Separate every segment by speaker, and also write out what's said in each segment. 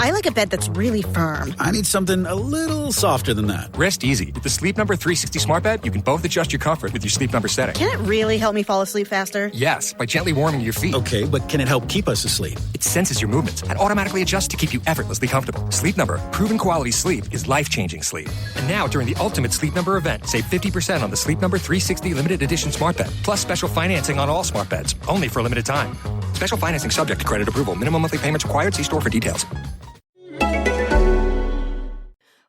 Speaker 1: I like a bed that's really firm.
Speaker 2: I need something a little softer than that.
Speaker 3: Rest easy. With the Sleep Number 360 smart bed, you can both adjust your comfort with your Sleep Number setting.
Speaker 1: Can it really help me fall asleep faster?
Speaker 3: Yes, by gently warming your feet.
Speaker 2: Okay, but can it help keep us asleep?
Speaker 3: It senses your movements and automatically adjusts to keep you effortlessly comfortable. Sleep Number, proven quality sleep is life-changing sleep. And now, during the Ultimate Sleep Number event, save 50% on the Sleep Number 360 limited edition smart bed, plus special financing on all smart beds, only for a limited time. Special financing subject to credit approval. Minimum monthly payments required. See store for details.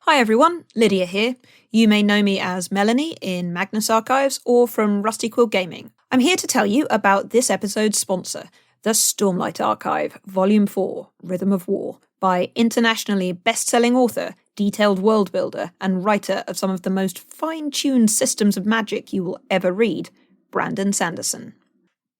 Speaker 4: Hi everyone, Lydia here. You may know me as Melanie in Magnus Archives or from Rusty Quill Gaming. I'm here to tell you about this episode's sponsor, the Stormlight Archive, Volume 4, Rhythm of War, by internationally best-selling author, detailed world builder, and writer of some of the most fine-tuned systems of magic you will ever read, Brandon Sanderson.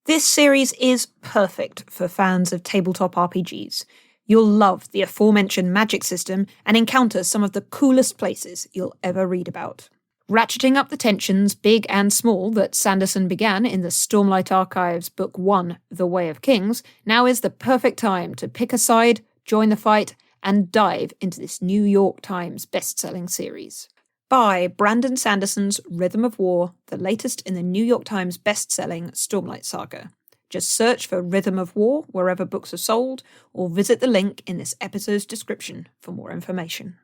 Speaker 4: This series is perfect for fans of tabletop RPGs. You'll love the aforementioned magic system and encounter some of the coolest places you'll ever read about. Ratcheting up the tensions, big and small, that Sanderson began in the Stormlight Archives Book 1, The Way of Kings, now is the perfect time to pick a side, join the fight, and dive into this New York Times best-selling series. Buy Brandon Sanderson's Rhythm of War, the latest in the New York Times best-selling Stormlight saga. Just search for Rhythm of War wherever books are sold, or visit the link in this episode's description for more information.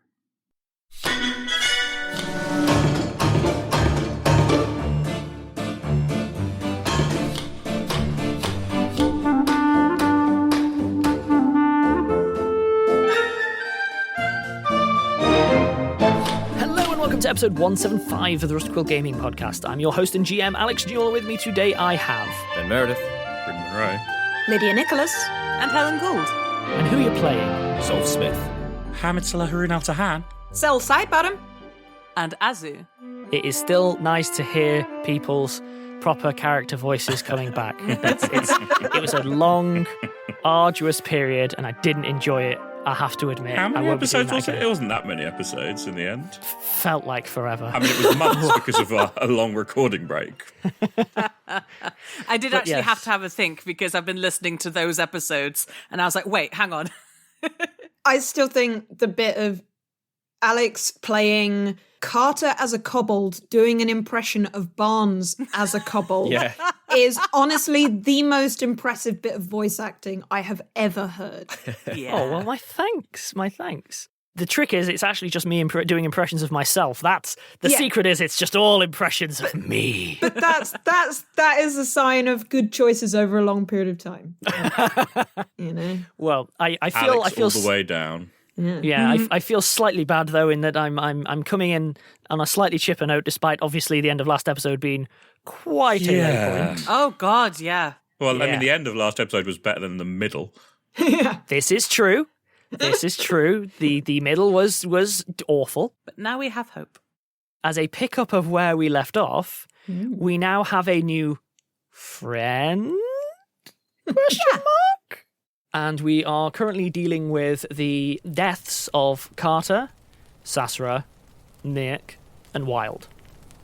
Speaker 5: Welcome to episode 175 of the Rusty Quill Gaming Podcast. I'm your host and GM, Alex Newell. With me today I have
Speaker 6: Ben Meredith, Bryn Monroe,
Speaker 4: Lydia Nicholas,
Speaker 7: and Helen Gould.
Speaker 5: And who you're playing?
Speaker 6: Zolf Smith,
Speaker 8: Hamid Salaharun Al Tahan,
Speaker 7: Sel Sidebottom, and Azu.
Speaker 5: It is still nice to hear people's proper character voices coming back. It was a long, arduous period, and I didn't enjoy it. I have to admit.
Speaker 8: How many episodes was it? It wasn't that many episodes in the end.
Speaker 5: Felt like forever.
Speaker 8: I mean, it was months because of a long recording break.
Speaker 7: I did actually have to have a think because I've been listening to those episodes and I was like, wait, hang on.
Speaker 4: I still think the bit of Alex playing Carter as a kobold, doing an impression of Barnes as a kobold, is honestly the most impressive bit of voice acting I have ever heard.
Speaker 7: Yeah.
Speaker 5: Oh, well, my thanks. The trick is it's actually just me doing impressions of myself. That's the secret is it's just all impressions of me.
Speaker 4: But that is a sign of good choices over a long period of time. You know.
Speaker 5: Well, I feel
Speaker 8: Alex
Speaker 5: I feel
Speaker 8: all the way down.
Speaker 5: Yeah, I feel slightly bad though in that I'm coming in on a slightly chipper note, despite obviously the end of last episode being quite a low point.
Speaker 7: Oh God, yeah.
Speaker 8: Well, I mean, the end of last episode was better than the middle.
Speaker 5: This is true. The middle was awful.
Speaker 7: But now we have hope.
Speaker 5: As a pickup of where we left off, we now have a new friend? Question mark? And we are currently dealing with the deaths of Carter, Sasra, Nick, and Wild.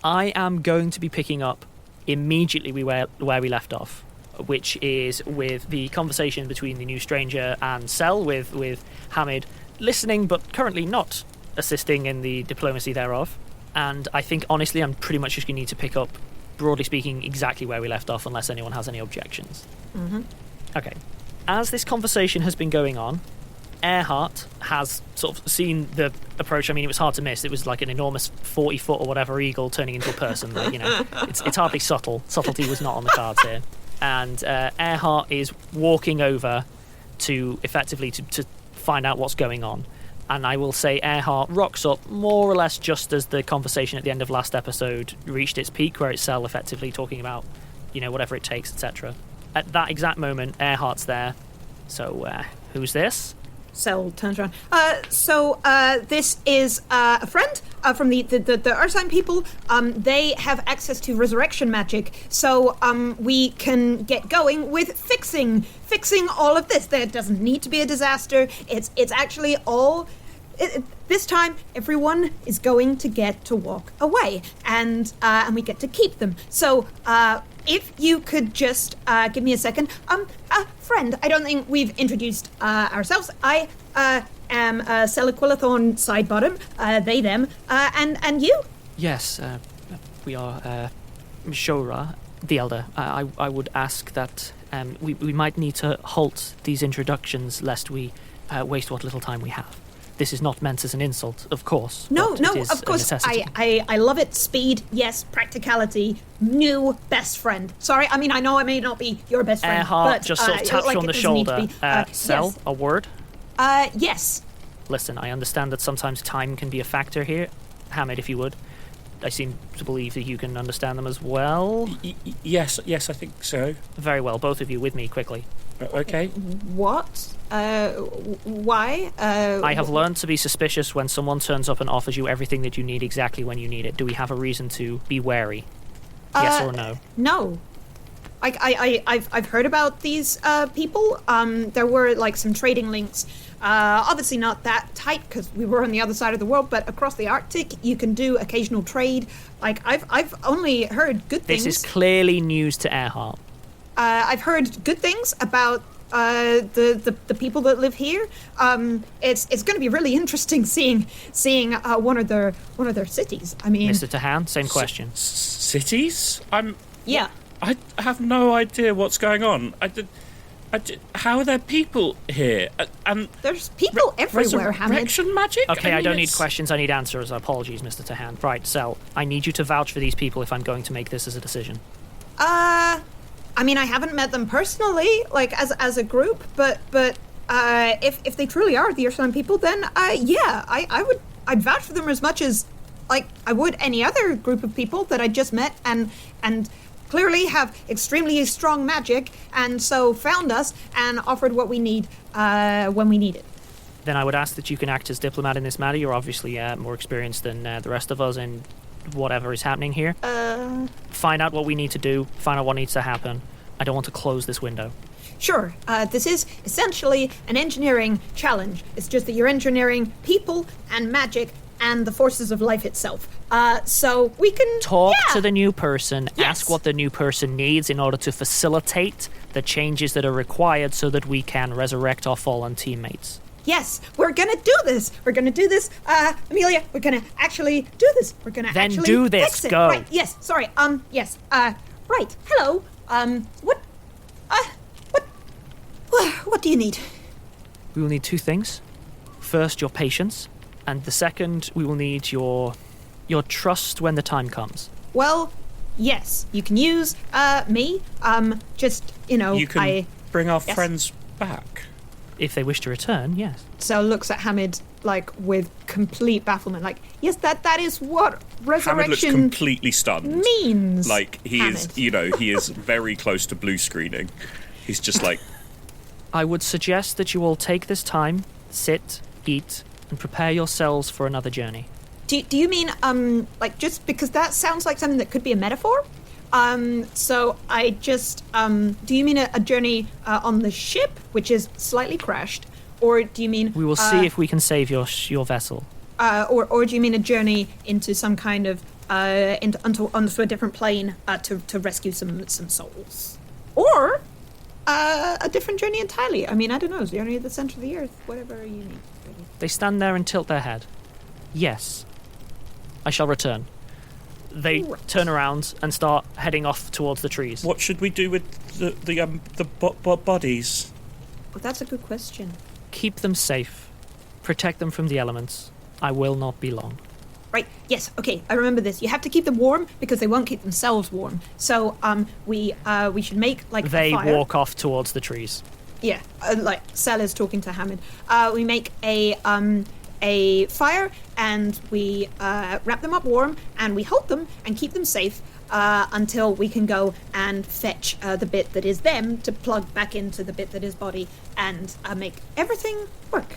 Speaker 5: I am going to be picking up immediately where we left off, which is with the conversation between the new stranger and Sel, with Hamid listening but currently not assisting in the diplomacy thereof. And I think, honestly, I'm pretty much just going to need to pick up, broadly speaking, exactly where we left off, unless anyone has any objections. Mm-hmm. Okay. As this conversation has been going on, Earhart has sort of seen the approach. I mean, it was hard to miss. It was like an enormous 40-foot or whatever eagle turning into a person. Like, you know, it's hardly subtle. Subtlety was not on the cards here. And Earhart is walking over to effectively to find out what's going on. And I will say Earhart rocks up more or less just as the conversation at the end of last episode reached its peak, where it's Sel effectively talking about, you know, whatever it takes, etc. At that exact moment, Earhart's there. So, who's this?
Speaker 4: Sel turns around. This is a friend from the Earthsign people. They have access to resurrection magic, so we can get going with fixing all of this. There doesn't need to be a disaster. It's actually all. This time, everyone is going to get to walk away, and we get to keep them. So, if you could just give me a second. Friend, I don't think we've introduced ourselves. am Seliquillathorn Sidebottom, they, them, and you?
Speaker 5: Yes, we are Shora, the Elder. I would ask that we might need to halt these introductions lest we waste what little time we have. This is not meant as an insult, of course.
Speaker 4: No,
Speaker 5: it is
Speaker 4: of course. I love it. Speed, yes. Practicality, new best friend. Sorry, I mean, I know I may not be your best friend,
Speaker 5: but just sort of taps you on the shoulder. Sel,
Speaker 4: yes.
Speaker 5: a word?
Speaker 4: Yes.
Speaker 5: Listen, I understand that sometimes time can be a factor here. Hamid, if you would. I seem to believe that you can understand them as well.
Speaker 8: Yes, I think so.
Speaker 5: Very well, both of you with me, quickly.
Speaker 8: Okay.
Speaker 4: What? Why?
Speaker 5: I have learned to be suspicious when someone turns up and offers you everything that you need exactly when you need it. Do we have a reason to be wary? Yes or no?
Speaker 4: No. I've heard about these people. There were like some trading links. Obviously not that tight because we were on the other side of the world, but across the Arctic you can do occasional trade. Like I've only heard good things.
Speaker 5: This is clearly news to Earhart.
Speaker 4: I've heard good things about the people that live here. It's going to be really interesting seeing one of their cities. I mean,
Speaker 5: Mr. Tahan, same question.
Speaker 8: Cities?
Speaker 4: Yeah.
Speaker 8: I have no idea what's going on. How are there people here? And
Speaker 4: there's people everywhere, Hamid.
Speaker 8: Resurrection magic?
Speaker 5: Okay, I don't need questions, I need answers. Apologies, Mr. Tahan. Right, Sel, I need you to vouch for these people if I'm going to make this as a decision.
Speaker 4: I mean, I haven't met them personally, like as a group, but if they truly are the Ursuline people, then I'd vouch for them as much as like I would any other group of people that I just met and clearly have extremely strong magic, and so found us and offered what we need when we need it.
Speaker 5: Then I would ask that you can act as diplomat in this matter. You're obviously more experienced than the rest of us in whatever is happening here. Find out what we need to do. Find out what needs to happen. I don't want to close this window.
Speaker 4: Sure. This is essentially an engineering challenge. It's just that you're engineering people and magic and the forces of life itself. So we can
Speaker 5: talk to the new person,
Speaker 4: yes.
Speaker 5: Ask what the new person needs in order to facilitate the changes that are required so that we can resurrect our fallen teammates.
Speaker 4: Yes, we're gonna do this. We're gonna do this, Amelia. We're gonna actually do this. We're gonna
Speaker 5: then
Speaker 4: actually
Speaker 5: do this.
Speaker 4: Fix it.
Speaker 5: Go.
Speaker 4: Right. Yes. Sorry. Yes. Right. Hello. What do you need?
Speaker 5: We will need two things. First, your patience, and the second, we will need your trust when the time comes.
Speaker 4: Well, yes, you can use me. Just
Speaker 8: you can bring our friends back.
Speaker 5: If they wish to return, yes.
Speaker 4: So looks at Hamid like with complete bafflement. Like, yes, that is what resurrection
Speaker 8: Hamid looks completely stunned.
Speaker 4: Means.
Speaker 8: Like he
Speaker 4: Hamid.
Speaker 8: is, he is very close to blue screening. He's just like.
Speaker 5: I would suggest that you all take this time, sit, eat, and prepare yourselves for another journey.
Speaker 4: Do you mean like just because that sounds like something that could be a metaphor? So I just do you mean a journey on the ship, which is slightly crashed, or do you mean
Speaker 5: we will see if we can save your vessel,
Speaker 4: or do you mean a journey into some kind of onto a different plane to rescue some souls, or a different journey entirely? I mean, I don't know, journey to the center of the earth, whatever you need.
Speaker 5: They stand there and tilt their head. Yes, I shall return. They turn around and start heading off towards the trees.
Speaker 8: What should we do with the bodies?
Speaker 4: Well, that's a good question.
Speaker 5: Keep them safe. Protect them from the elements. I will not be long.
Speaker 4: Right, yes, okay, I remember this. You have to keep them warm because they won't keep themselves warm. So, we should make, like,
Speaker 5: They
Speaker 4: a fire.
Speaker 5: walk off towards the trees.
Speaker 4: Yeah, like, Sel is talking to Hamid. We make a fire, and we wrap them up warm, and we hold them and keep them safe until we can go and fetch the bit that is them to plug back into the bit that is body and make everything work.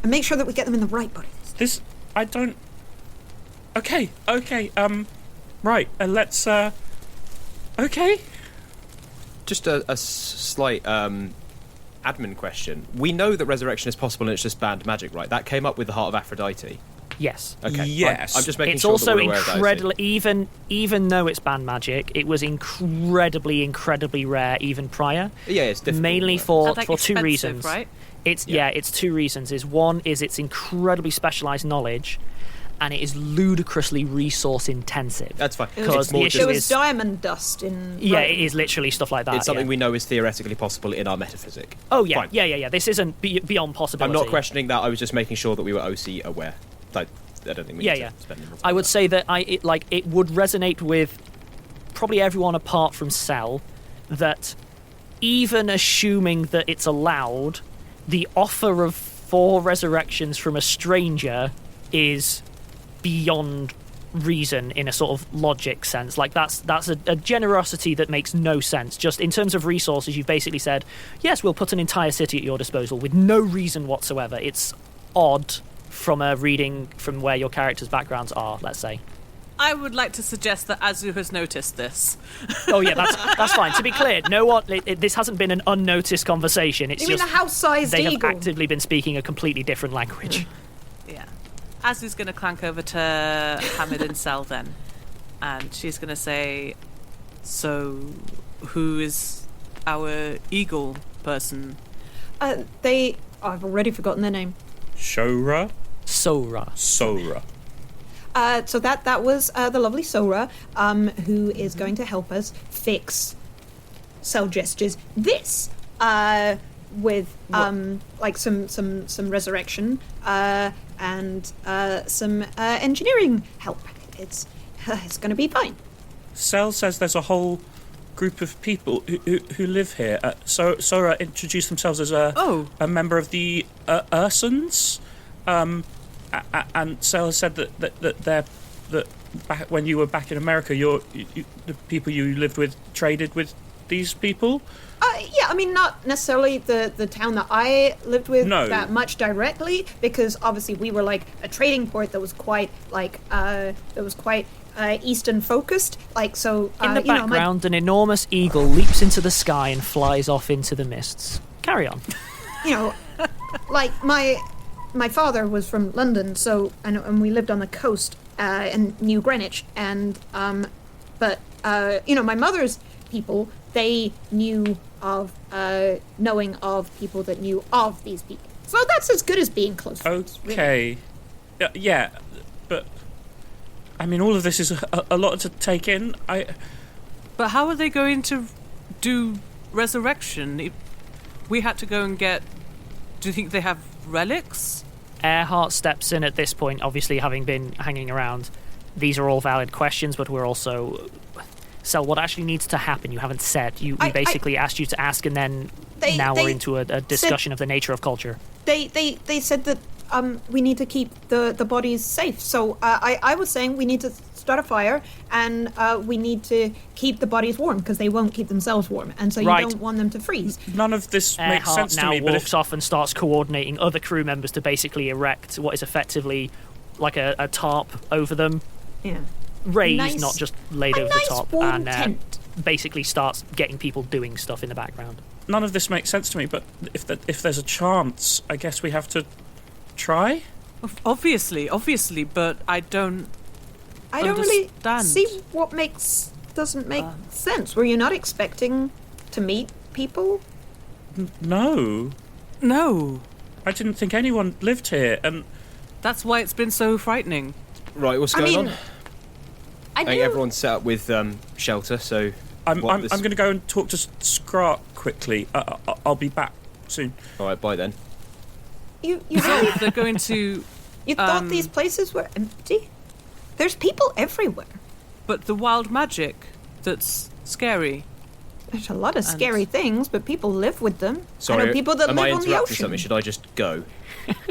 Speaker 4: And make sure that we get them in the right body.
Speaker 8: I don't... Okay, right, let's, okay.
Speaker 6: Just a slight, admin question. We know that resurrection is possible and it's just banned magic, right? That came up with the Heart of Aphrodite.
Speaker 5: Yes.
Speaker 6: Okay.
Speaker 8: Yes.
Speaker 6: I'm just making
Speaker 5: it's
Speaker 6: sure
Speaker 5: also
Speaker 6: that we're aware of those.
Speaker 5: even though it's banned magic, it was incredibly rare even prior.
Speaker 6: Yeah, it's difficult.
Speaker 5: Mainly for two reasons.
Speaker 7: Right?
Speaker 5: It's it's two reasons. One is it's incredibly specialised knowledge, and it is ludicrously resource intensive.
Speaker 6: That's fine.
Speaker 5: Because the issue
Speaker 4: It was
Speaker 5: is
Speaker 4: diamond dust in...
Speaker 5: Yeah, it is literally stuff like that.
Speaker 6: It's something we know is theoretically possible in our metaphysic.
Speaker 5: Oh, yeah,
Speaker 6: Fine.
Speaker 5: yeah. This isn't beyond possibility.
Speaker 6: I'm not questioning that. I was just making sure that we were OC aware. I don't think we need to spend more time
Speaker 5: I
Speaker 6: on
Speaker 5: would
Speaker 6: that.
Speaker 5: say that it would resonate with probably everyone apart from Cell, that even assuming that it's allowed, the offer of 4 resurrections from a stranger is beyond reason in a sort of logic sense. Like that's a generosity that makes no sense. Just in terms of resources, you've basically said, yes, we'll put an entire city at your disposal with no reason whatsoever. It's odd from a reading from where your characters' backgrounds are, let's say.
Speaker 7: I would like to suggest that Azu has noticed this.
Speaker 5: Oh yeah, that's fine. To be clear, no one. This hasn't been an unnoticed conversation. It's
Speaker 4: You mean
Speaker 5: just
Speaker 4: a house-sized
Speaker 5: they
Speaker 4: eagle?
Speaker 5: have actively been speaking a completely different language.
Speaker 7: Yeah. Azu's going to clank over to Hamid and Cell then. And she's going to say, so who is our eagle person?
Speaker 4: I've already forgotten their name.
Speaker 8: Shora?
Speaker 5: Sora.
Speaker 8: Sora.
Speaker 4: So that was the lovely Sora, who is going to help us fix Cell Gestures. This, with like some resurrection and some engineering help. It's going to be fine.
Speaker 8: Cell says there's a whole group of people who live here. So Sora introduced themselves as a member of the Ursons. And Cell has said that back when you were back in America, the people you lived with traded with these people.
Speaker 4: Yeah, I mean, not necessarily the town that I lived with that much directly, because obviously we were like a trading port that was quite Eastern focused. Like so.
Speaker 5: In the background, an enormous eagle leaps into the sky and flies off into the mists. Carry on.
Speaker 4: Like my father was from London, so and we lived on the coast in New Greenwich, and but my mother's people, they knew of knowing of people that knew of these people. So that's as good as being close friends,
Speaker 8: Okay.
Speaker 4: Really.
Speaker 8: Yeah, but I mean, all of this is a lot to take in.
Speaker 7: But how are they going to do resurrection? We had to go and get... Do you think they have relics?
Speaker 5: Earhart steps in at this point, obviously having been hanging around. These are all valid questions, but we're also... So what actually needs to happen? You haven't said. We basically asked you to ask, and then we're into a discussion of the nature of culture.
Speaker 4: They said that we need to keep the bodies safe. So I was saying we need to start a fire, and we need to keep the bodies warm, because they won't keep themselves warm, and so you don't want them to freeze.
Speaker 8: None of this makes sense to me.
Speaker 5: Now walks off and starts coordinating other crew members to basically erect what is effectively like a tarp over them.
Speaker 4: Yeah.
Speaker 5: Raised, not just laid over the top,
Speaker 4: warm
Speaker 5: and
Speaker 4: tent.
Speaker 5: basically starts getting people doing stuff in the background.
Speaker 8: None of this makes sense to me, but if there's a chance, I guess we have to try?
Speaker 7: Obviously, but I don't
Speaker 4: really see what doesn't make sense. Were you not expecting to meet people?
Speaker 8: No. I didn't think anyone lived here, and
Speaker 7: that's why it's been so frightening.
Speaker 6: Right, what's going on?
Speaker 4: I
Speaker 6: think everyone's set up with shelter, so...
Speaker 8: I'm going to go and talk to Scrat quickly. I'll be back soon.
Speaker 6: All right, bye then.
Speaker 4: You really...
Speaker 7: They're going to...
Speaker 4: You thought these places were empty? There's people everywhere.
Speaker 7: But the wild magic that's scary.
Speaker 4: There's a lot of scary things, but people live with them.
Speaker 6: Sorry,
Speaker 4: I know people that
Speaker 6: am
Speaker 4: live
Speaker 6: I
Speaker 4: on the
Speaker 6: interrupting
Speaker 4: ocean.
Speaker 6: something? Should I just go?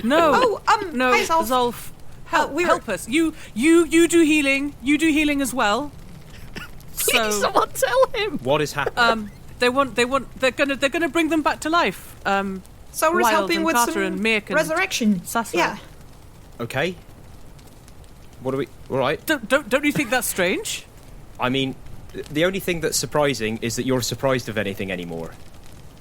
Speaker 7: No. No,
Speaker 4: hi, Zolf.
Speaker 7: Zolf. Help us. You do healing. You do healing as well.
Speaker 5: Please, someone tell him.
Speaker 6: What is happening?
Speaker 7: They're gonna bring them back to life.
Speaker 4: Sora's helping with
Speaker 7: Carter
Speaker 4: some
Speaker 7: and Mick and
Speaker 4: resurrection.
Speaker 7: Sasha.
Speaker 4: Yeah.
Speaker 6: Okay. What are we... All right.
Speaker 7: Don't you think that's strange?
Speaker 6: I mean, the only thing that's surprising is that you're surprised of anything anymore.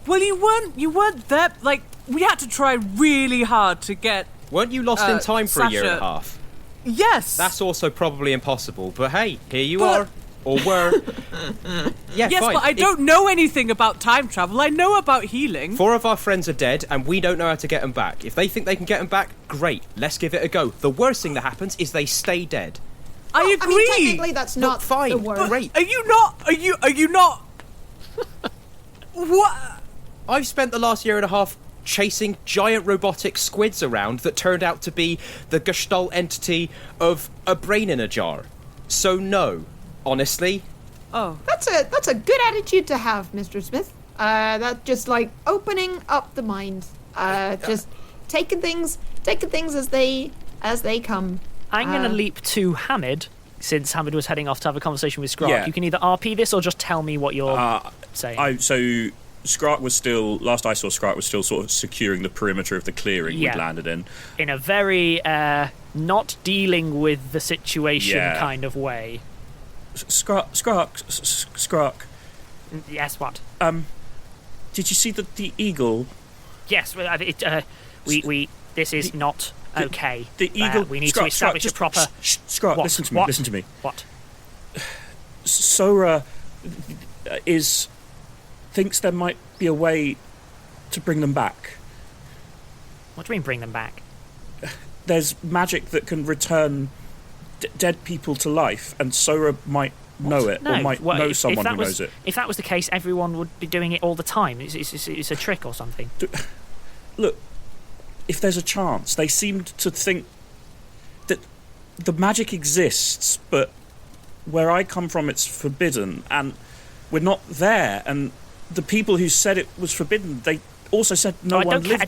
Speaker 7: Well, you weren't there. Like, we had to try really hard to get...
Speaker 6: Weren't you lost in time for
Speaker 7: Sasha.
Speaker 6: a year and a half?
Speaker 7: Yes.
Speaker 6: That's also probably impossible, but hey, here you are. or were...
Speaker 7: Yes,
Speaker 6: fine.
Speaker 7: but I don't know anything about time travel. I know about healing.
Speaker 6: 4 of our friends are dead, and we don't know how to get them back. If they think they can get them back, great. Let's give it a go. The worst thing that happens is they stay dead.
Speaker 7: I agree.
Speaker 1: I mean, technically, that's not
Speaker 6: fine.
Speaker 1: the word.
Speaker 6: Great.
Speaker 7: Are you not? What?
Speaker 6: I've spent the last year and a half chasing giant robotic squids around that turned out to be the gestalt entity of a brain in a jar. So no, honestly.
Speaker 7: Oh.
Speaker 9: That's a good attitude to have, Mr. Smith. That just like opening up the mind. Just taking things as they come.
Speaker 5: I'm going to leap to Hamid, since Hamid was heading off to have a conversation with Skrark.
Speaker 8: Yeah.
Speaker 5: You can either RP this or just tell me what you're saying.
Speaker 8: So Skrark was still, last I saw, Skrark was still sort of securing the perimeter of the clearing we'd landed in.
Speaker 5: In a very not dealing with the situation kind of way.
Speaker 8: Skrark.
Speaker 5: Yes, what?
Speaker 8: Did you see the eagle?
Speaker 5: Yes, this is not okay.
Speaker 8: The eagle.
Speaker 5: We need to establish a proper.
Speaker 8: Skrark,
Speaker 5: what?
Speaker 8: Listen to me.
Speaker 5: What?
Speaker 8: Listen to me.
Speaker 5: What?
Speaker 8: Sora thinks there might be a way to bring them back.
Speaker 5: What do you mean, bring them back?
Speaker 8: There's magic that can return dead people to life, and Sora might know it, or might know someone who knows it.
Speaker 5: If that was the case, everyone would be doing it all the time. It's a trick or something.
Speaker 8: Look, if there's a chance, they seemed to think that the magic exists, but where I come from, it's forbidden, and we're not there. And the people who said it was forbidden, they also said no one lived here.
Speaker 5: I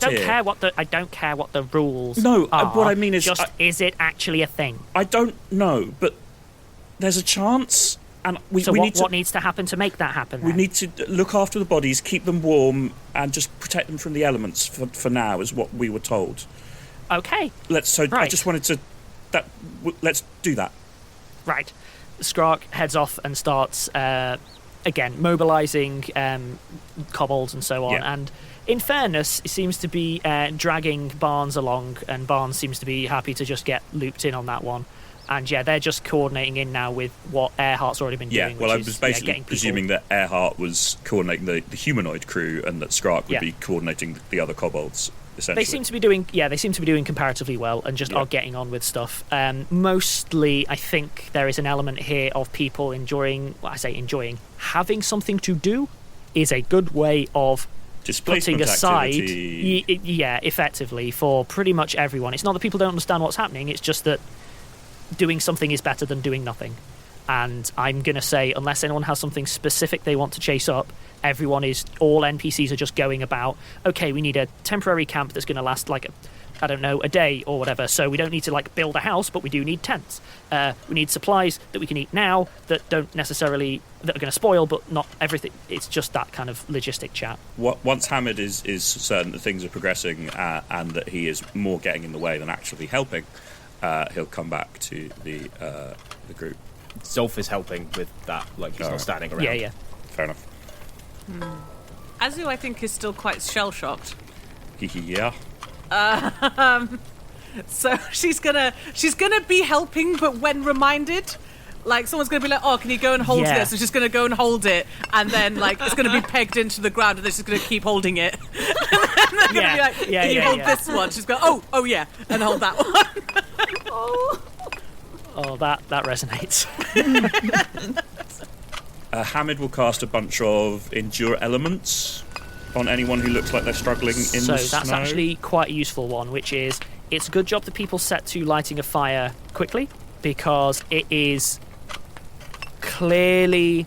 Speaker 5: don't care what the rules
Speaker 8: are. What I mean is,
Speaker 5: is it actually a thing?
Speaker 8: I don't know, but there's a chance, and
Speaker 5: what needs to happen to make that happen?
Speaker 8: We need to look after the bodies, keep them warm, and just protect them from the elements for now, is what we were told.
Speaker 5: Okay.
Speaker 8: I just wanted to. Let's do that.
Speaker 5: Right. Skrark heads off and starts again mobilising kobolds and so on.
Speaker 8: Yeah.
Speaker 5: And in fairness, it seems to be dragging Barnes along, and Barnes seems to be happy to just get looped in on that one. And they're just coordinating in now with what Earhart's already been doing.
Speaker 8: Yeah, well, I was basically presuming that Earhart was coordinating the humanoid crew, and that Skrark would be coordinating the other kobolds. Essentially.
Speaker 5: They seem to be doing comparatively well, and just are getting on with stuff. Mostly, I think there is an element here of people enjoying. Well, I say enjoying having something to do is a good way of putting aside, effectively for pretty much everyone. It's not that people don't understand what's happening. It's just that doing something is better than doing nothing. And I'm going to say, unless anyone has something specific they want to chase up, all NPCs are just going about, okay, we need a temporary camp that's going to last a day or whatever, so we don't need to build a house, but we do need tents. We need supplies that we can eat now that are going to spoil, but not everything. It's just that kind of logistic chat.
Speaker 8: Once Hamid is certain that things are progressing and that he is more getting in the way than actually helping, he'll come back to the group.
Speaker 6: Zolf is helping with that, he's not standing around.
Speaker 5: Yeah.
Speaker 8: Fair enough.
Speaker 7: Azu, I think, is still quite shell-shocked.
Speaker 8: Yeah.
Speaker 7: So she's gonna be helping, but when reminded, someone's gonna be like, "Oh, can you go and hold this?" So she's gonna go and hold it, and then it's gonna be pegged into the ground, and then she's gonna keep holding it. And they're gonna be like, "Can you hold this one?" She's going, "Oh yeah," and hold that one.
Speaker 5: Oh, that resonates.
Speaker 8: Hamid will cast a bunch of Endure Elements on anyone who looks like they're struggling in the snow.
Speaker 5: So that's actually quite a useful one, which is, it's a good job that people set to lighting a fire quickly, because it is clearly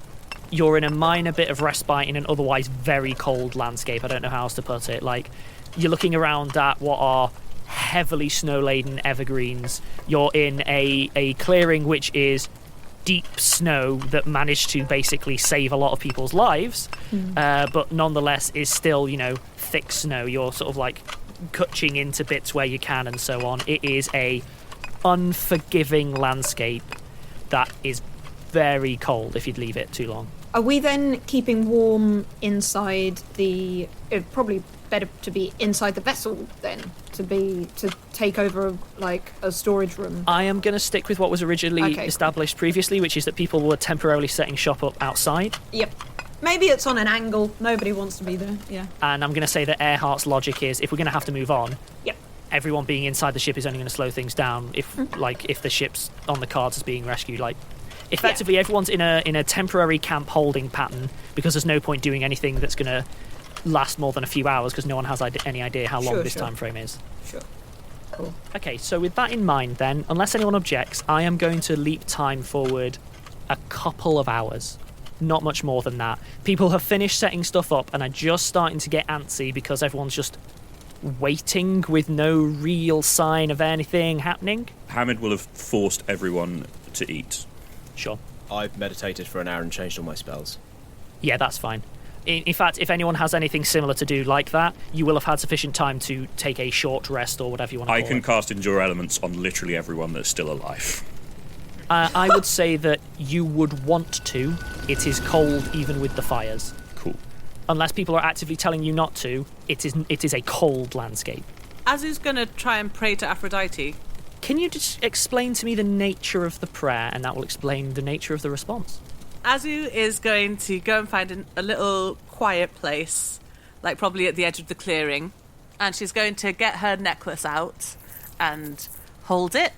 Speaker 5: you're in a minor bit of respite in an otherwise very cold landscape. I don't know how else to put it. You're looking around at what are heavily snow-laden evergreens. You're in a clearing which is deep snow that managed to basically save a lot of people's lives, but nonetheless is still, thick snow. You're sort of cutching into bits where you can and so on. It is a unforgiving landscape that is very cold if you'd leave it too long.
Speaker 4: Are we then keeping warm inside the... It'd probably better to be inside the vessel then,
Speaker 9: to take over like a storage room?
Speaker 5: I am going to stick with what was originally established previously, which is that people were temporarily setting shop up outside.
Speaker 4: Yep. Maybe it's on an angle. Nobody wants to be there. Yeah.
Speaker 5: And I'm going to say that Earhart's logic is if we're going to have to move on,
Speaker 4: yep,
Speaker 5: everyone being inside the ship is only going to slow things down if the ship's on the cards as being rescued. Like, effectively, everyone's in a temporary camp holding pattern because there's no point doing anything that's going to last more than a few hours because no one has any idea how long this time frame is.
Speaker 9: Sure. Cool.
Speaker 5: Okay, so with that in mind then, unless anyone objects, I am going to leap time forward a couple of hours. Not much more than that. People have finished setting stuff up and are just starting to get antsy because everyone's just waiting with no real sign of anything happening.
Speaker 8: Hamid will have forced everyone to eat.
Speaker 5: Sure.
Speaker 6: I've meditated for an hour and changed all my spells.
Speaker 5: Yeah, that's fine. In fact, if anyone has anything similar to do like that, you will have had sufficient time to take a short rest or whatever you want to call it.
Speaker 8: I can cast Endure Elements on literally everyone that's still alive.
Speaker 5: I would say that you would want to. It is cold even with the fires.
Speaker 8: Cool.
Speaker 5: Unless people are actively telling you not to, it is a cold landscape.
Speaker 7: Azu's going to try and pray to Aphrodite.
Speaker 5: Can you just explain to me the nature of the prayer, and that will explain the nature of the response?
Speaker 7: Azu is going to go and find a little quiet place, like probably at the edge of the clearing, and she's going to get her necklace out and hold it.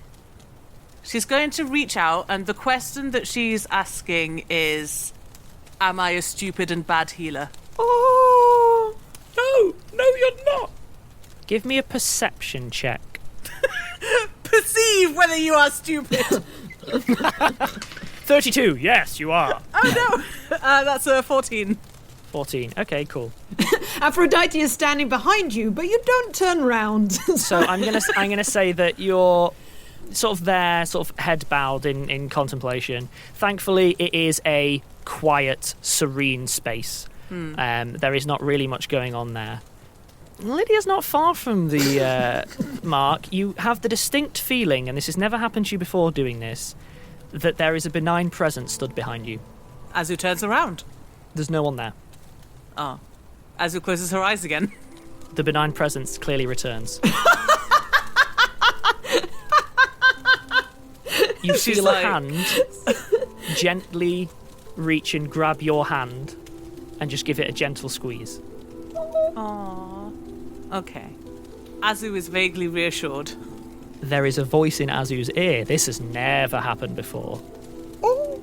Speaker 7: She's going to reach out, and the question that she's asking is, am I a stupid and bad healer?
Speaker 8: Oh, no, you're not.
Speaker 5: Give me a perception check.
Speaker 7: Perceive whether you are stupid.
Speaker 5: 32, yes, you are.
Speaker 7: Oh, no. That's a 14.
Speaker 5: 14, okay, cool.
Speaker 9: Aphrodite is standing behind you, but you don't turn round.
Speaker 5: So I'm gonna say that you're sort of there, sort of head bowed in contemplation. Thankfully, it is a quiet, serene space. There is not really much going on there. Lydia's not far from the mark. You have the distinct feeling, and this has never happened to you before doing this, that there is a benign presence stood behind you.
Speaker 7: Azu turns around.
Speaker 5: There's no one there.
Speaker 7: Oh. Azu closes her eyes again.
Speaker 5: The benign presence clearly returns. You feel a hand gently reach and grab your hand and just give it a gentle squeeze.
Speaker 7: Aww. Okay. Azu is vaguely reassured.
Speaker 5: There is a voice in Azu's ear. This has never happened before.
Speaker 9: Oh.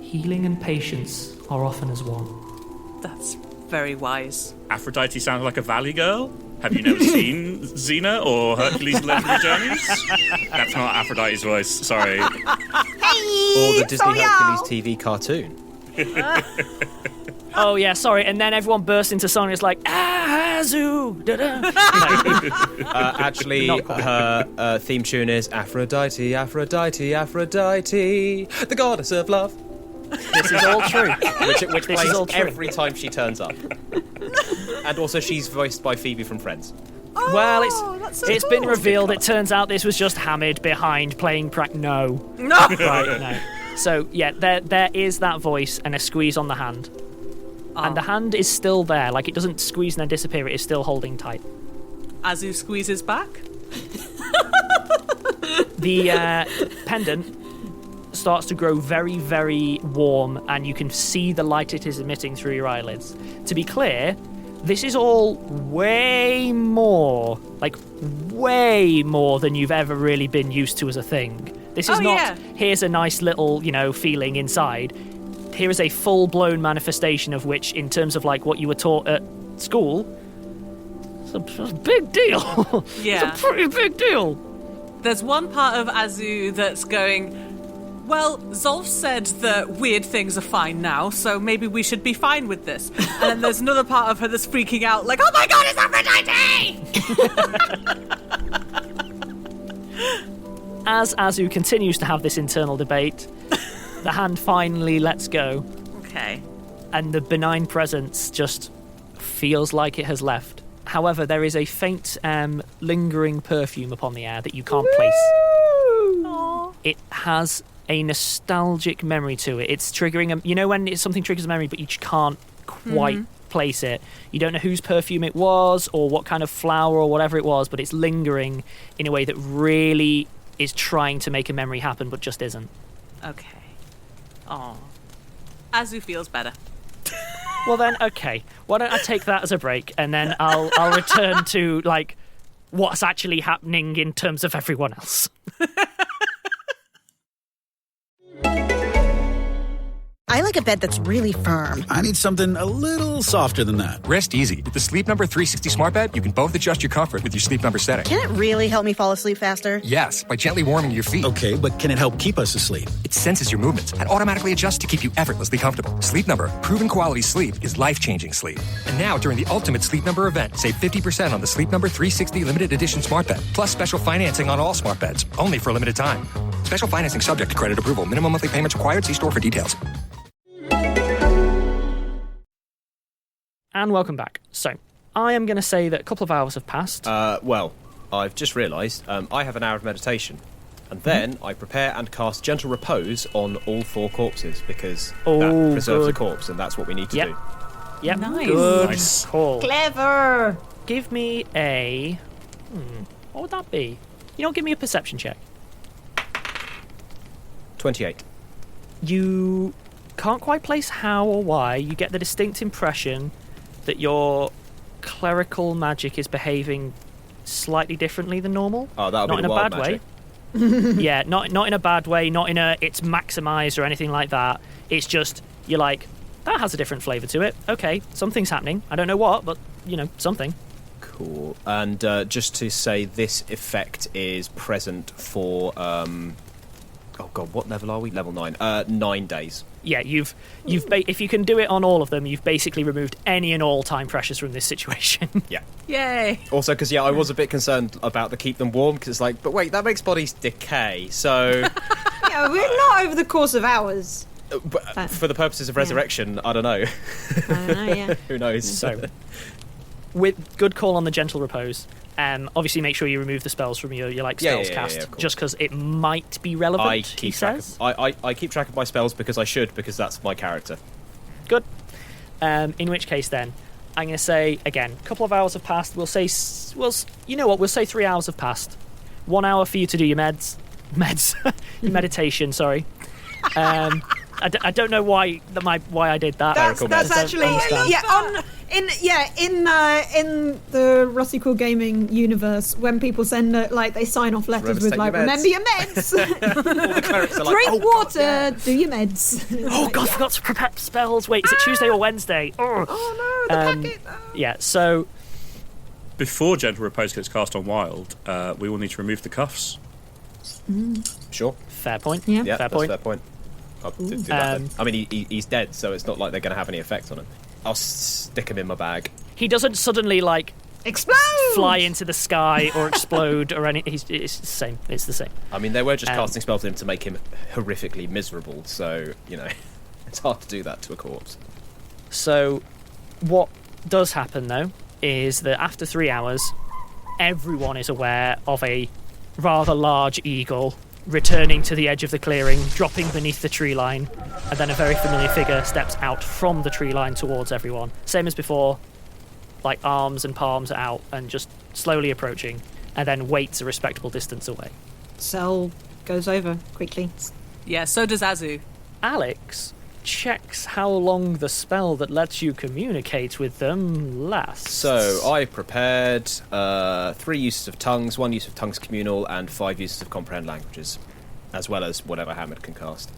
Speaker 5: Healing and patience are often as one.
Speaker 7: That's very wise.
Speaker 8: Aphrodite sounds like a valley girl. Have you never seen Xena or Hercules' Legendary Journeys? That's not Aphrodite's voice, sorry.
Speaker 6: Or the Disney Hercules TV cartoon.
Speaker 5: Oh, yeah, sorry. And then everyone bursts into song and it's like, Azu!
Speaker 6: Actually, her theme tune is Aphrodite, Aphrodite, Aphrodite, the goddess of love.
Speaker 5: This is all true.
Speaker 6: Which plays every time she turns up. And also she's voiced by Phoebe from Friends.
Speaker 7: Oh,
Speaker 5: well, it's been revealed. It turns out this was just Hamid behind playing No. Right, no. So, yeah, there is that voice and a squeeze on the hand. Oh. And the hand is still there. Like, it doesn't squeeze and then disappear. It is still holding tight.
Speaker 7: Azu squeezes back.
Speaker 5: The pendant starts to grow very, very warm, and you can see the light it is emitting through your eyelids. To be clear, this is all way more than you've ever really been used to as a thing. This is here's a nice little, feeling inside. Here is a full-blown manifestation of which, in terms of like what you were taught at school, it's a big deal.
Speaker 7: Yeah.
Speaker 5: It's a pretty big deal.
Speaker 7: There's one part of Azu that's going, well, Zolf said that weird things are fine now, so maybe we should be fine with this. And then there's another part of her that's freaking out, like, oh my god, it's Aphrodite!
Speaker 5: As Azu continues to have this internal debate, the hand finally lets go.
Speaker 7: Okay.
Speaker 5: And the benign presence just feels like it has left. However, there is a faint, lingering perfume upon the air that you can't place.
Speaker 7: Aww.
Speaker 5: It has a nostalgic memory to it. It's triggering when something triggers a memory, but you can't quite place it. You don't know whose perfume it was or what kind of flower or whatever it was, but it's lingering in a way that really is trying to make a memory happen, but just isn't.
Speaker 7: Okay. Oh. Azu feels better.
Speaker 5: Well then, okay. Why don't I take that as a break, and then I'll return to, like, what's actually happening in terms of everyone else.
Speaker 1: I like a bed that's really firm.
Speaker 2: I need something a little softer than that.
Speaker 3: Rest easy. With the Sleep Number 360 smart bed, you can both adjust your comfort with your Sleep Number setting.
Speaker 1: Can it really help me fall asleep faster?
Speaker 3: Yes, by gently warming your feet.
Speaker 2: Okay, but can it help keep us asleep?
Speaker 3: It senses your movements and automatically adjusts to keep you effortlessly comfortable. Sleep Number, proven quality sleep is life-changing sleep. And now, during the Ultimate Sleep Number event, save 50% on the Sleep Number 360 limited edition smart bed, plus special financing on all smart beds, only for a limited time. Special financing subject to credit approval. Minimum monthly payments required. See store for details.
Speaker 5: And welcome back. So, I am going to say that a couple of hours have passed.
Speaker 6: Well, I've just realised I have an hour of meditation. And then I prepare and cast Gentle Repose on all 4 corpses, because that preserves the corpse, and that's what we need to do.
Speaker 5: Yep,
Speaker 7: Nice.
Speaker 5: good
Speaker 8: Nice.
Speaker 5: call.
Speaker 9: Clever.
Speaker 5: Give me a... what would that be? You know, give me a perception check.
Speaker 6: 28.
Speaker 5: You can't quite place how or why. You get the distinct impression that your clerical magic is behaving slightly differently than normal.
Speaker 6: Oh, that'll
Speaker 5: not
Speaker 6: be
Speaker 5: in
Speaker 6: the
Speaker 5: a
Speaker 6: wild
Speaker 5: bad
Speaker 6: magic.
Speaker 5: way. Yeah, not in a bad way, not in a it's maximized or anything like that. It's just you're like, that has a different flavour to it. Okay, something's happening. I don't know what, but something.
Speaker 6: Cool. And just to say, this effect is present for oh god, what level are we? Level 9. 9 days.
Speaker 5: Yeah, you've if you can do it on all of them, you've basically removed any and all time pressures from this situation.
Speaker 6: Yeah.
Speaker 7: Yay.
Speaker 6: Also, because I was a bit concerned about the keep them warm, because it's like, but wait, that makes bodies decay. So,
Speaker 9: Yeah, we're not over the course of hours.
Speaker 6: but for the purposes of resurrection, I don't know.
Speaker 9: I don't know, yeah.
Speaker 6: Who knows?
Speaker 5: So, with good call on the Gentle Repose. Obviously, make sure you remove the spells from your spells cast,
Speaker 6: of course.
Speaker 5: just because it might be relevant.
Speaker 6: I keep track of my spells because that's my character.
Speaker 5: Good. In which case, then, I'm going to say again, a couple of hours have passed. We'll say 3 hours have passed. 1 hour for you to do your your meditation. Sorry. I don't know why I did that.
Speaker 9: That's actually in the Rusty Quill Gaming universe, when people send they sign off letters
Speaker 6: Remember
Speaker 9: with
Speaker 6: to
Speaker 9: like,
Speaker 6: take your
Speaker 9: remember your meds.
Speaker 6: All the clerics are like,
Speaker 9: Drink water, do your meds.
Speaker 5: Oh god, I forgot to prepare spells. Wait, is it Tuesday or Wednesday?
Speaker 9: Oh no, the packet.
Speaker 5: Yeah, so
Speaker 8: Before Gentle Repose gets cast on Wild, we will need to remove the cuffs.
Speaker 6: Sure.
Speaker 5: fair point.
Speaker 9: Yeah.
Speaker 6: Yeah,
Speaker 5: fair
Speaker 6: that's
Speaker 5: point.
Speaker 6: a fair point. I'll do that then. I mean, he's dead, so it's not like they're going to have any effect on him. I'll stick him in my bag.
Speaker 5: He doesn't suddenly
Speaker 9: Explode!
Speaker 5: fly into the sky or explode or anything. It's the same. It's the same.
Speaker 6: I mean, they were just casting spells on him to make him horrifically miserable, so, it's hard to do that to a corpse.
Speaker 5: So, what does happen, though, is that after 3 hours, everyone is aware of a rather large eagle returning to the edge of the clearing, dropping beneath the tree line, and then a very familiar figure steps out from the tree line towards everyone. Same as before, arms and palms out, and just slowly approaching, and then waits a respectable distance away.
Speaker 9: Cell goes over quickly.
Speaker 7: Yeah, so does Azu.
Speaker 5: Alex checks how long the spell that lets you communicate with them lasts.
Speaker 6: So, I prepared 3 uses of tongues, 1 use of tongues communal, and 5 uses of comprehend languages, as well as whatever Hamid can cast.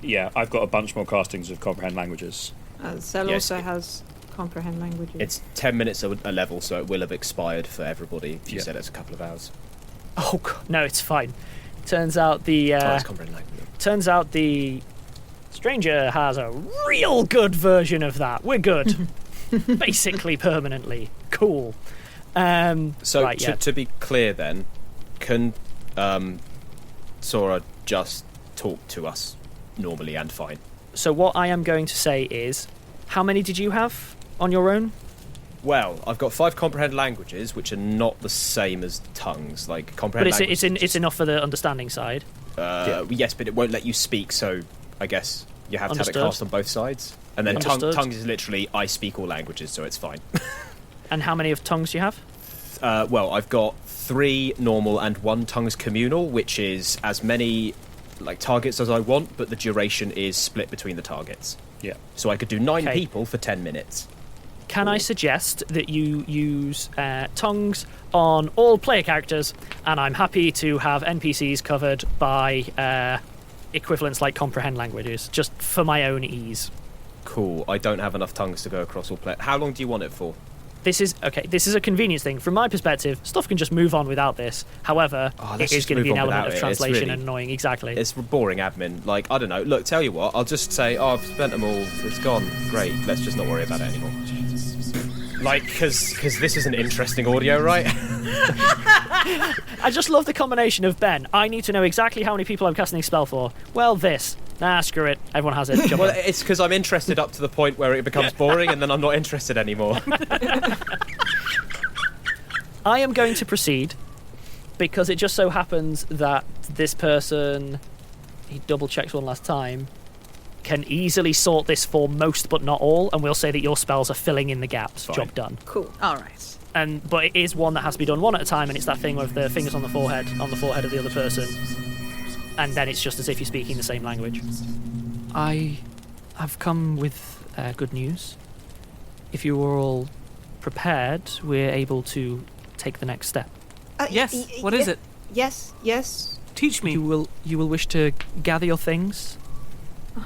Speaker 8: Yeah, I've got a bunch more castings of comprehend languages.
Speaker 9: Cell
Speaker 6: Yes,
Speaker 9: also has comprehend languages.
Speaker 6: It's 10 minutes a level, so it will have expired for everybody if you
Speaker 8: Yeah.
Speaker 6: said it's a couple of hours.
Speaker 5: Oh God, no, it's fine. Turns out
Speaker 6: it's comprehend language.
Speaker 5: the stranger has a real good version of that. We're good. Basically permanently. Cool.
Speaker 6: So,
Speaker 5: right, yeah.
Speaker 6: to be clear then, can Sora just talk to us normally and fine?
Speaker 5: So what I am going to say is, how many did you have on your own?
Speaker 6: Well, I've got 5 comprehend languages, which are not the same as tongues. Like, comprehend
Speaker 5: But it's
Speaker 6: languages...
Speaker 5: enough for the understanding side.
Speaker 6: Yes, but it won't let you speak, so I guess You have to have it cast on both sides. And then tongues is literally, I speak all languages, so it's fine.
Speaker 5: And how many of tongues do you have?
Speaker 6: Well, I've got 3 normal and 1 tongues communal, which is as many targets as I want, but the duration is split between the targets.
Speaker 8: Yeah.
Speaker 6: So I could do 9 people for 10 minutes.
Speaker 5: Can I suggest that you use tongues on all player characters, and I'm happy to have NPCs covered by equivalents like comprehend languages, just for my own ease.
Speaker 6: Cool. I don't have enough tongues to go across all players. How long do you want it for?
Speaker 5: This is a convenience thing. From my perspective, stuff can just move on without this. However, it is going to be an element of translation and annoying. Exactly.
Speaker 6: It's boring admin. I don't know. Look, tell you what, I'll just say, I've spent them all. It's gone. Great. Let's just not worry about it anymore. Because this is an interesting audio, right?
Speaker 5: I just love the combination of Ben. I need to know exactly how many people I'm casting a spell for. Well, this. Nah, screw it. Everyone has it.
Speaker 6: Well, it's because I'm interested up to the point where it becomes boring, and then I'm not interested anymore.
Speaker 5: I am going to proceed because it just so happens that this person, he double checks one last time, can easily sort this for most but not all, and we'll say that your spells are filling in the gaps.
Speaker 6: Fine.
Speaker 5: Job done.
Speaker 7: Cool. All right.
Speaker 5: But it is one that has to be done one at a time, and it's that thing with the fingers on the forehead of the other person, and then it's just as if you're speaking the same language. I have come with good news. If you are all prepared, we're able to take the next step.
Speaker 7: Yes. What is it?
Speaker 9: Yes.
Speaker 7: Teach me.
Speaker 5: You will wish to gather your things,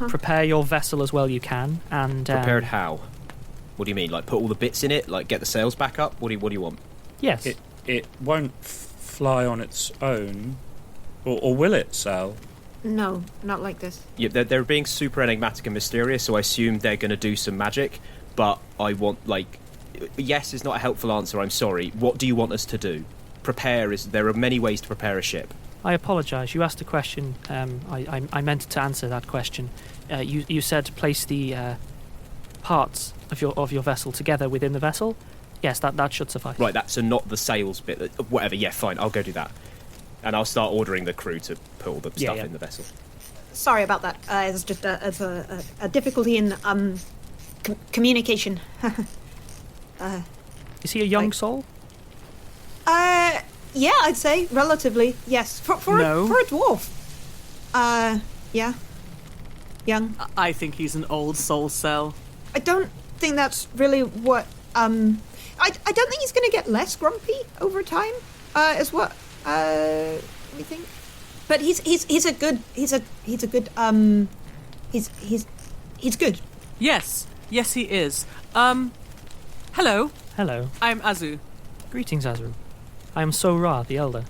Speaker 5: prepare your vessel as well you can, and
Speaker 6: prepared how? What do you mean? Put all the bits in it? Get the sails back up? What do you want?
Speaker 5: Yes.
Speaker 8: It won't fly on its own, or will it, Sal?
Speaker 9: No, not like this.
Speaker 6: Yeah, they're being super enigmatic and mysterious, so I assume they're going to do some magic, but I want, yes is not a helpful answer, I'm sorry. What do you want us to do? There are many ways to prepare a ship.
Speaker 5: I apologise. You asked a question. I meant to answer that question. You said place the parts of your vessel together within the vessel. Yes, that should suffice.
Speaker 6: Right, so not the sails bit. Whatever. Yeah, fine. I'll go do that, and I'll start ordering the crew to put all the stuff in the vessel.
Speaker 1: Sorry about that. It's just a difficulty in communication.
Speaker 5: Is he a young soul?
Speaker 1: Yeah, I'd say relatively. Yes, for a dwarf. Yeah, young.
Speaker 7: I think he's an old soul cell.
Speaker 1: I don't think that's really what. I don't think he's going to get less grumpy over time. Is what we think. But he's good. He's good.
Speaker 7: Yes, he is. Hello.
Speaker 5: Hello.
Speaker 7: I'm Azu.
Speaker 5: Greetings, Azu. I am Sora, the Elder.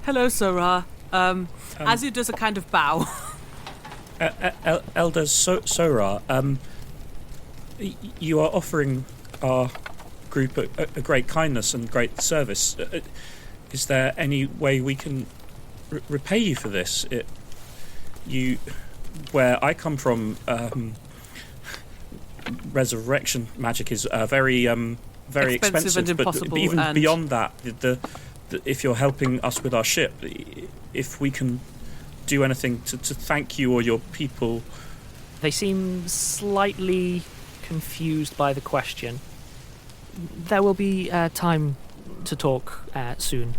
Speaker 7: Hello, Sora. Azu does a kind of bow.
Speaker 8: Elder Sora, you are offering our group a great kindness and great service. Is there any way we can repay you for this? Where I come from, resurrection magic is very expensive
Speaker 7: and impossible.
Speaker 8: But even beyond that, if you're helping us with our ship, if we can do anything to thank you or your people.
Speaker 5: They seem slightly confused by the question. There will be time to talk soon.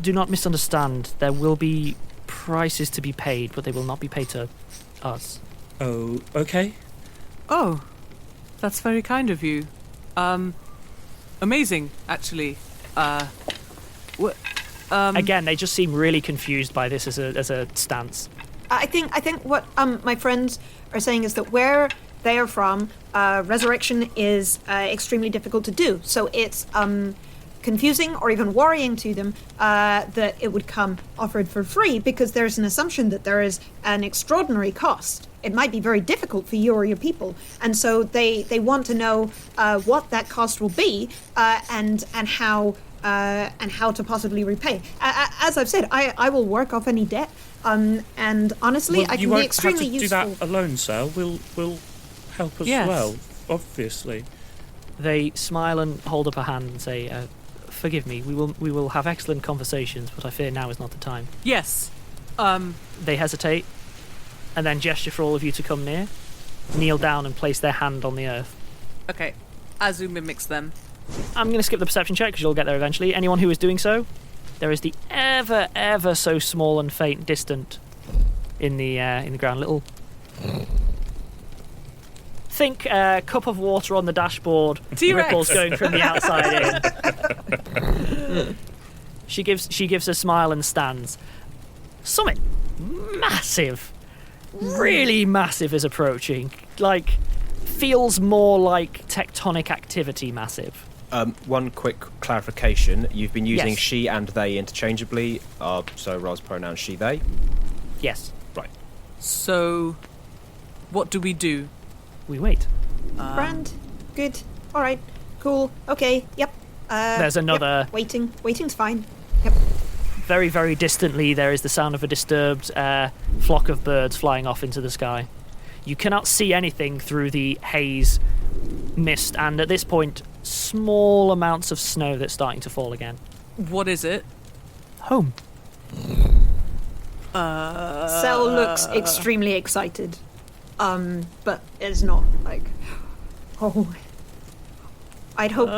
Speaker 5: Do not misunderstand. There will be prices to be paid, but they will not be paid to us.
Speaker 8: Oh, okay.
Speaker 7: Oh, that's very kind of you. Amazing, actually.
Speaker 5: Again, they just seem really confused by this as a stance.
Speaker 1: I think what my friends are saying is that where they are from, resurrection is extremely difficult to do. So it's confusing or even worrying to them that it would come offered for free, because there's an assumption that there is an extraordinary cost. It might be very difficult for you or your people, and so they want to know what that cost will be and how to possibly repay. As I've said, I will work off any debt, and honestly, I can be extremely useful.
Speaker 8: You won't have to do that alone, sir. We'll help as well, obviously.
Speaker 5: They smile and hold up a hand and say, "Forgive me. We will have excellent conversations, but I fear now is not the time."
Speaker 7: Yes.
Speaker 5: They hesitate. and then gesture for all of you to come near, kneel down and place their hand on the earth.
Speaker 7: Okay, Azu mimics them.
Speaker 5: I'm going to skip the perception check because you'll get there eventually. Anyone who is doing so, there is the ever so small and faint distant in the ground. Little. Think cup of water on the dashboard.
Speaker 7: T-Rex.
Speaker 5: Ripples going from the outside in. She gives a smile and stands. Something massive, really massive is approaching. Like, feels more like tectonic activity massive.
Speaker 6: One quick clarification. You've been using
Speaker 5: Yes.
Speaker 6: she and they interchangeably, so Ra's pronoun she, they?
Speaker 5: Yes,
Speaker 6: Right.
Speaker 7: So, what do we do?
Speaker 5: we wait.
Speaker 1: Grand. Good. All right. Cool. Okay. Yep.
Speaker 5: There's another...
Speaker 1: Yep. Waiting. Waiting's fine. Yep.
Speaker 5: Very, very distantly, there is the sound of a disturbed flock of birds flying off into the sky. You cannot see anything through the haze, mist, and at this point, small amounts of snow that's starting to fall again.
Speaker 7: What is it?
Speaker 5: Home.
Speaker 1: Cell looks extremely excited, but is not like. Oh, I'd hope.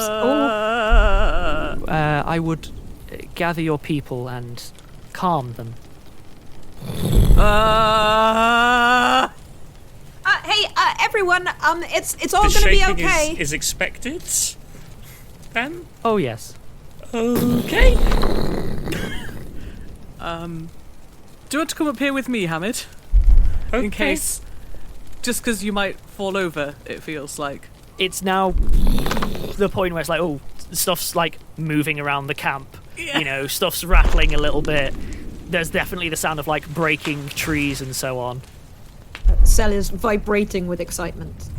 Speaker 5: I would gather your people and calm them.
Speaker 1: Hey, everyone. It's all
Speaker 8: The
Speaker 1: gonna be
Speaker 8: shaking
Speaker 1: okay.
Speaker 8: is expected, then?
Speaker 5: Oh, yes.
Speaker 8: Okay.
Speaker 7: Do you want to come up here with me, Hamid?
Speaker 8: Okay.
Speaker 7: In case, just because you might fall over, it feels like.
Speaker 5: It's now the point where it's like, oh, stuff's like moving around the camp.
Speaker 7: Yeah.
Speaker 5: You know, stuff's rattling a little bit. There's definitely the sound of like breaking trees and so on.
Speaker 1: Cell is vibrating with excitement.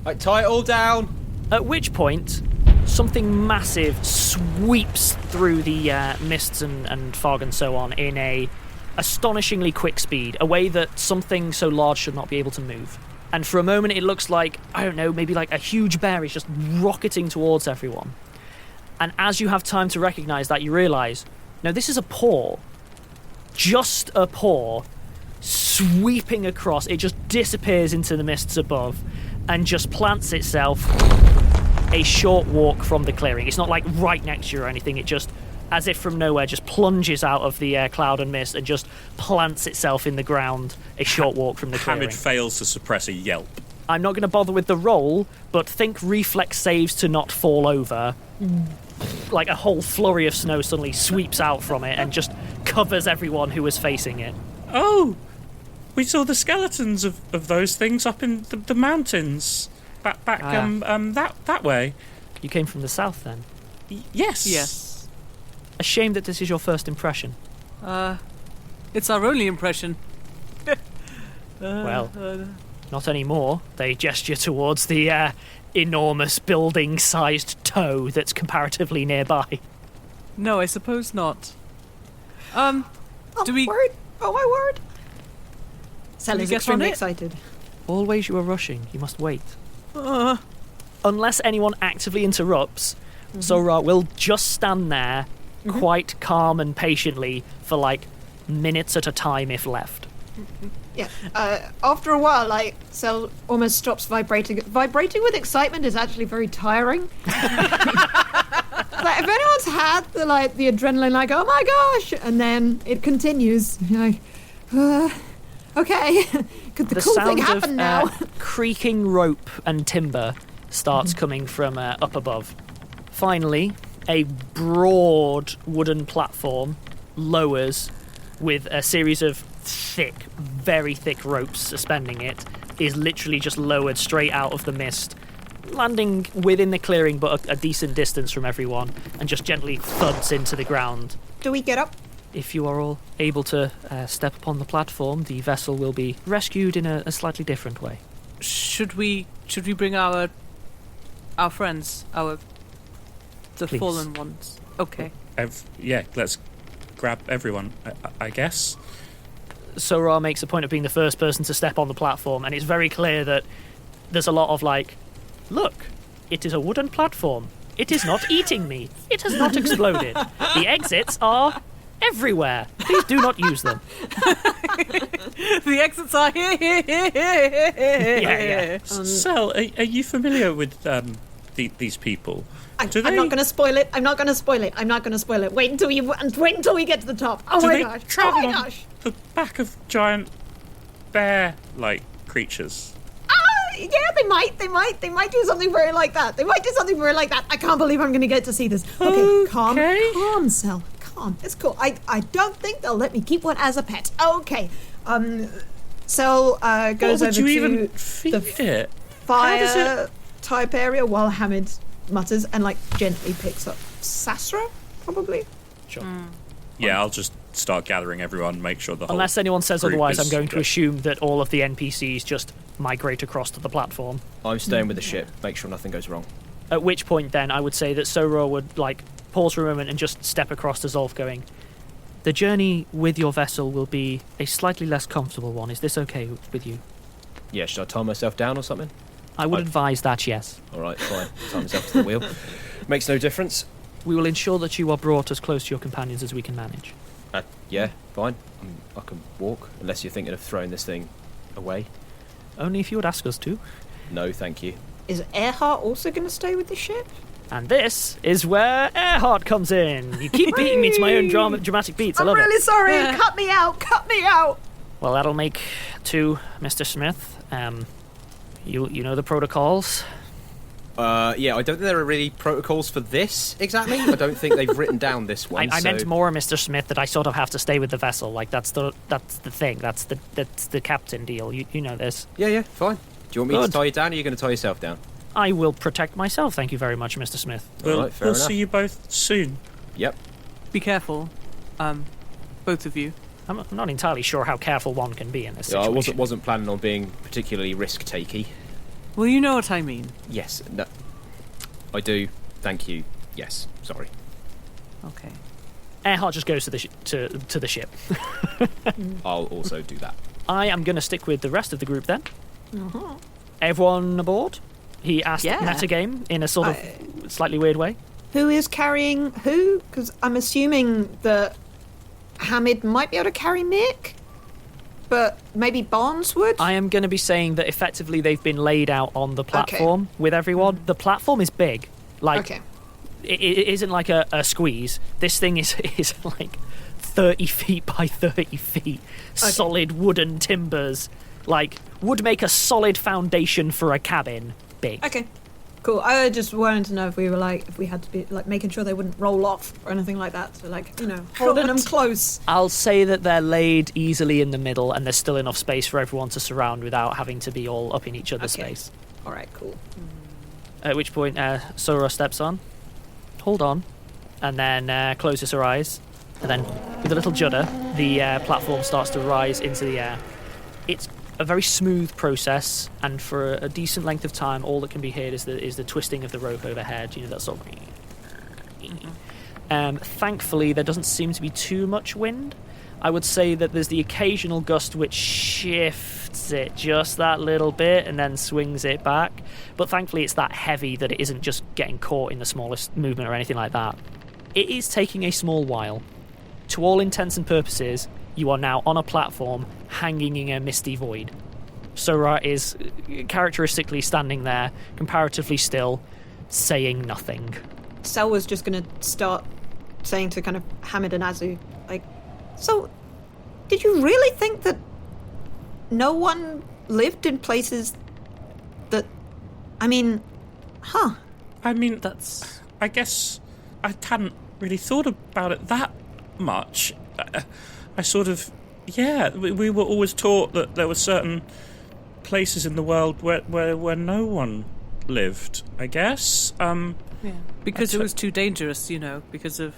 Speaker 6: Right, tie it all down.
Speaker 5: At which point, something massive sweeps through the mists and fog and so on in a astonishingly quick speed, a way that something so large should not be able to move. And for a moment it looks like, I don't know, maybe like a huge bear is just rocketing towards everyone. And as you have time to recognise that, you realise, no, this is a paw. Just a paw sweeping across. It just disappears into the mists above and just plants itself a short walk from the clearing. It's not like right next to you or anything. It just, as if from nowhere, just plunges out of the cloud and mist and just plants itself in the ground a short walk from the clearing.
Speaker 8: Hamid fails to suppress a yelp.
Speaker 5: I'm not going to bother with the roll, but think reflex saves to not fall over. Like a whole flurry of snow suddenly sweeps out from it and just covers everyone who was facing it.
Speaker 8: Oh! We saw the skeletons of those things up in the mountains. Back that way.
Speaker 5: You came from the south then?
Speaker 8: Yes.
Speaker 7: Yes.
Speaker 5: A shame that this is your first impression.
Speaker 7: It's our only impression.
Speaker 5: Well, not anymore. They gesture towards the enormous building-sized toe that's comparatively nearby.
Speaker 7: No, I suppose not.
Speaker 1: Oh,
Speaker 7: Do we-
Speaker 1: word? Oh my word! Cell
Speaker 7: we
Speaker 1: is
Speaker 7: get on
Speaker 1: extremely
Speaker 7: it?
Speaker 1: excited.
Speaker 5: Always you are rushing. You must wait. Unless anyone actively interrupts, Zora will just stand there, quite calm and patiently, for like minutes at a time if left.
Speaker 1: Yeah. After a while, like, Cell almost stops vibrating. Vibrating with excitement is actually very tiring. Like, if anyone's had the adrenaline, like, oh my gosh, and then it continues, you're like, okay, could the cool thing happen now?
Speaker 5: Creaking rope and timber starts coming from up above. Finally, a broad wooden platform lowers with a series of thick, very thick ropes suspending it, is literally just lowered straight out of the mist, landing within the clearing but a decent distance from everyone, and just gently thuds into the ground.
Speaker 1: Do we get up?
Speaker 5: If you are all able to step upon the platform, the vessel will be rescued in a slightly different way.
Speaker 7: Should we bring our friends, the
Speaker 5: Please.
Speaker 7: fallen ones? Okay.
Speaker 8: Yeah, let's grab everyone, I guess.
Speaker 5: Sora makes a point of being the first person to step on the platform, and it's very clear that there's a lot of like, look, it is a wooden platform. It is not eating me. It has not exploded. The exits are everywhere. Please do not use them.
Speaker 7: The exits are here.
Speaker 5: Yeah.
Speaker 8: Sel, are you familiar with these people?
Speaker 1: I'm not going to spoil it. I'm not going to spoil it. Wait until we get to the top. Oh my gosh.
Speaker 8: Travel on the back of giant bear-like creatures?
Speaker 1: Yeah, they might do something very like that. I can't believe I'm going to get to see this. Okay, calm, Sel. Calm. It's cool. I don't think they'll let me keep one as a pet. Okay. Sel goes over to the fire type area while Hamid mutters and gently picks up Sasra, probably.
Speaker 5: Sure.
Speaker 8: Yeah, I'll just start gathering everyone, make sure the whole
Speaker 5: Unless anyone says
Speaker 8: group
Speaker 5: otherwise,
Speaker 8: is
Speaker 5: I'm going to
Speaker 8: good.
Speaker 5: assume that all of the NPCs just migrate across to the platform.
Speaker 6: I'm staying with the ship. Make sure nothing goes wrong.
Speaker 5: At which point, then, I would say that Sora would, pause for a moment and just step across to Zolf going, the journey with your vessel will be a slightly less comfortable one. Is this okay with you?
Speaker 6: Yeah, should I tie myself down or something?
Speaker 5: I would advise that, yes.
Speaker 6: All right, fine. Tie myself to the wheel. Makes no difference.
Speaker 5: We will ensure that you are brought as close to your companions as we can manage.
Speaker 6: Yeah, fine. I can walk, unless you're thinking of throwing this thing away.
Speaker 5: Only if you would ask us to.
Speaker 6: No, thank you.
Speaker 1: Is Earhart also going to stay with the ship?
Speaker 5: And this is where Earhart comes in. You keep beating me to my own dramatic beats. I love
Speaker 1: I'm really
Speaker 5: it.
Speaker 1: sorry. Cut me out.
Speaker 5: Well, that'll make 2, Mr. Smith. You know the protocols.
Speaker 6: Yeah, I don't think there are really protocols for this exactly. I don't think they've written down this one.
Speaker 5: I meant more, Mr. Smith, that I sort of have to stay with the vessel. That's the thing. That's the captain deal. You know this.
Speaker 6: Yeah, fine. Do you want me to tie you down, or are you going to tie yourself down?
Speaker 5: I will protect myself. Thank you very much, Mr. Smith.
Speaker 6: All right, fair
Speaker 8: We'll
Speaker 6: enough.
Speaker 8: see you both soon.
Speaker 6: Yep.
Speaker 7: Be careful, both of you.
Speaker 5: I'm not entirely sure how careful one can be in this
Speaker 6: Yeah,
Speaker 5: situation.
Speaker 6: I wasn't planning on being particularly risk-takey.
Speaker 7: Well, you know what I mean.
Speaker 6: Yes, no, I do. Thank you. Yes, sorry.
Speaker 7: Okay.
Speaker 5: Earhart just goes to the ship.
Speaker 6: I'll also do that.
Speaker 5: I am going to stick with the rest of the group then. Everyone aboard? He asked metagame in a sort of slightly weird way.
Speaker 1: Who is carrying who? Because I'm assuming that Hamid might be able to carry Mick, but maybe Barnes would?
Speaker 5: I am going to be saying that effectively they've been laid out on the platform with everyone. The platform is big.
Speaker 1: Okay.
Speaker 5: It isn't like a squeeze. This thing is 30 feet by 30 feet. Solid wooden timbers. Would make a solid foundation for a cabin. Big.
Speaker 1: Okay. Cool. I just wanted to know if we were if we had to be making sure they wouldn't roll off or anything like that. So holding them close.
Speaker 5: I'll say that they're laid easily in the middle and there's still enough space for everyone to surround without having to be all up in each other's space.
Speaker 1: All right, cool.
Speaker 5: At which point Sora steps on, hold on, and then closes her eyes. And then with a little judder, the platform starts to rise into the air. It's a very smooth process, and for a decent length of time, all that can be heard is the twisting of the rope overhead. That sort of. Thankfully, there doesn't seem to be too much wind. I would say that there's the occasional gust which shifts it just that little bit and then swings it back. But thankfully, it's that heavy that it isn't just getting caught in the smallest movement or anything like that. It is taking a small while. To all intents and purposes, you are now on a platform hanging in a misty void. Sora is characteristically standing there, comparatively still, saying nothing.
Speaker 1: Sel was just going to start saying to kind of Hamid and Azu, so, did you really think that no one lived in places that... I mean,
Speaker 7: That's...
Speaker 8: I guess I hadn't really thought about it that much. I sort of... Yeah, we were always taught that there were certain places in the world where no one lived, I guess.
Speaker 7: Because it was too dangerous, because of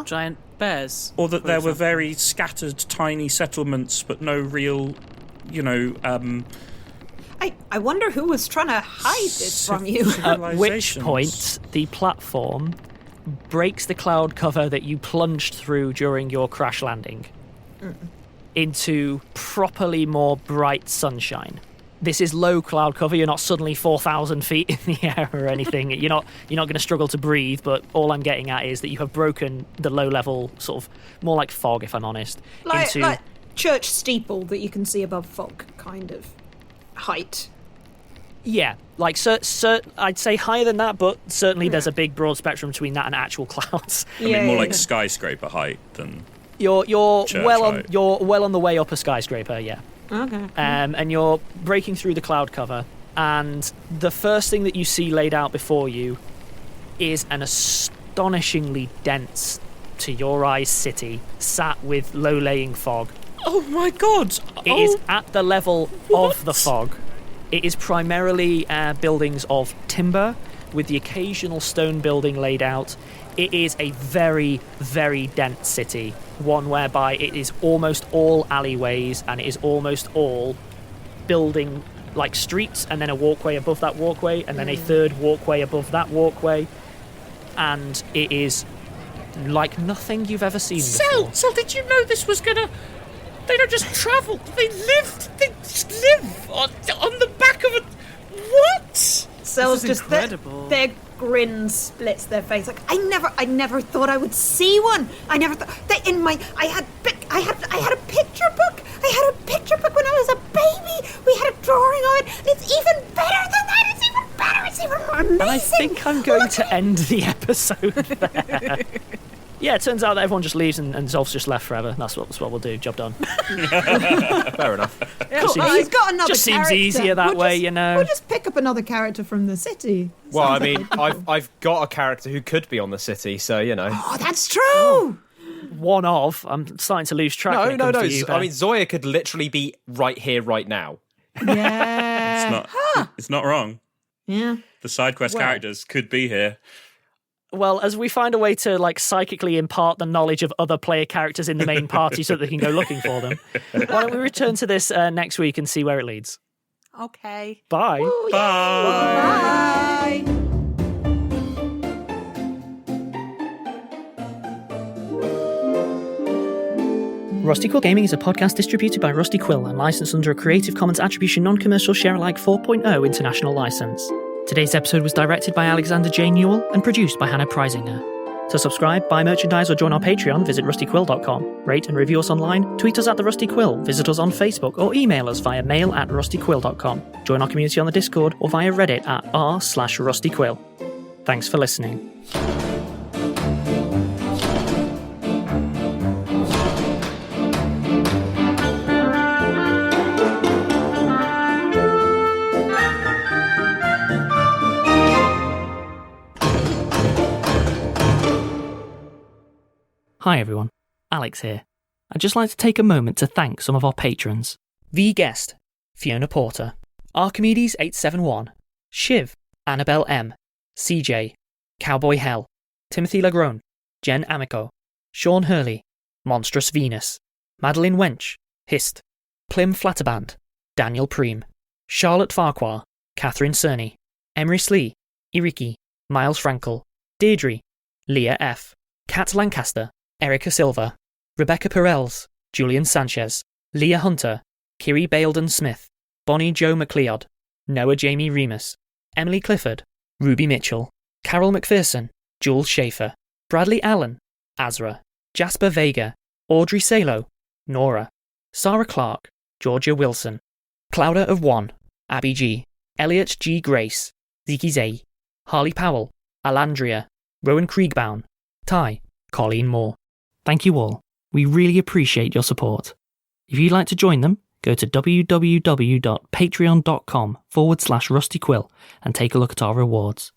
Speaker 7: giant bears.
Speaker 8: Or that there were very scattered, tiny settlements, but no real,
Speaker 1: I wonder who was trying to hide this from you.
Speaker 5: At which point, the platform breaks the cloud cover that you plunged through during your crash landing into properly more bright sunshine. this is low cloud cover. You're not suddenly 4,000 feet in the air or anything. You're not going to struggle to breathe, but all I'm getting at is that you have broken the low level, sort of more like fog, if I'm honest.
Speaker 1: Like church steeple that you can see above fog kind of height.
Speaker 5: Yeah, like I'd say higher than that, but certainly there's a big broad spectrum between that and actual clouds.
Speaker 8: I mean, more like skyscraper height than
Speaker 5: you're well
Speaker 8: height.
Speaker 5: You're well on the way up a skyscraper, yeah.
Speaker 1: Okay.
Speaker 5: And you're breaking through the cloud cover, and the first thing that you see laid out before you is an astonishingly dense, to your eyes, city sat with low-laying fog.
Speaker 8: Oh my god!
Speaker 5: It is at the level of the fog. It is primarily buildings of timber, with the occasional stone building laid out. It is a very, very dense city, one whereby it is almost all alleyways and it is almost all building like streets and then a walkway above that walkway and then a third walkway above that walkway. And it is like nothing you've ever seen before.
Speaker 8: So did you know this was gonna... They don't just travel, they just live on the back of a... What?
Speaker 1: Cell's just
Speaker 7: incredible.
Speaker 1: Their grin splits their face. Like I never thought I would see one. I never thought that in my I had a picture book. I had a picture book when I was a baby. We had a drawing of it. It's even better than that. It's even better. It's even more amazing.
Speaker 5: And I think I'm going to end the episode there. Yeah, it turns out that everyone just leaves and Zolf's just left forever. That's what we'll do. Job done.
Speaker 6: Fair enough.
Speaker 1: Cool. He's got another
Speaker 5: just
Speaker 1: character.
Speaker 5: seems easier that way, you know.
Speaker 1: We'll just pick up another character from the city.
Speaker 6: Well, I mean, I've got a character who could be on the city, so, you know.
Speaker 1: Oh, that's true.
Speaker 5: One of. I'm starting to lose track. when it
Speaker 6: No.
Speaker 5: comes to you,
Speaker 6: I mean, Zoya could literally be right here, right now.
Speaker 1: Yeah.
Speaker 8: It's not wrong.
Speaker 1: Yeah.
Speaker 8: The side quest characters could be here.
Speaker 5: Well, as we find a way to like psychically impart the knowledge of other player characters in the main party so that they can go looking for them, why don't we return to this next week and see where it leads?
Speaker 7: Okay.
Speaker 5: Bye.
Speaker 1: Ooh,
Speaker 8: Bye.
Speaker 1: Bye.
Speaker 5: Rusty Quill Gaming is a podcast distributed by Rusty Quill and licensed under a Creative Commons Attribution Non-Commercial Share-alike 4.0 international license. Today's episode was directed by Alexander J. Newell and produced by Hannah Preisinger. To subscribe, buy merchandise, or join our Patreon, visit rustyquill.com. Rate and review us online, tweet us at The Rusty Quill, visit us on Facebook, or email us via mail@rustyquill.com. Join our community on the Discord or via Reddit at r/rustyquill. Thanks for listening. Hi everyone, Alex here. I'd just like to take a moment to thank some of our patrons. The Guest, Fiona Porter, Archimedes 871, Shiv, Annabelle M, CJ, Cowboyhell, Timothy LaGrone, Jen Amico, Sean Hurley, Monstrous Venus, Madeleine Wenc, Hyst, Plim Flatterband, Daniel Prehm, Charlotte Farquhar, Catherine Cerny, emrys, iriki, Miles Frankel, Deirdre, Leah F, Kat Lancaster, Erica Silva, Rebekah Paerels, Julian Sanchez, Leah Hunter, Kiri Baildon-Smith, Bonnie Jo McLeod, Noah Jamie Remus, Emily Clifford, Ruby Mitchell, Carol McPherson, Jules Schaefer, Bradley Allen, Azra, Jasper Vega, Audrey Salo, Nora, Sarah Clark, Georgia Wilson, Clouder of One, Abby G, Elliot G. Grace, Ziki Zay, Harley Powell, Alandria, Rowan Kriegbaum, Ty, Colleen Moore. Thank you all. We really appreciate your support. If you'd like to join them, go to www.patreon.com/rustyquill and take a look at our rewards.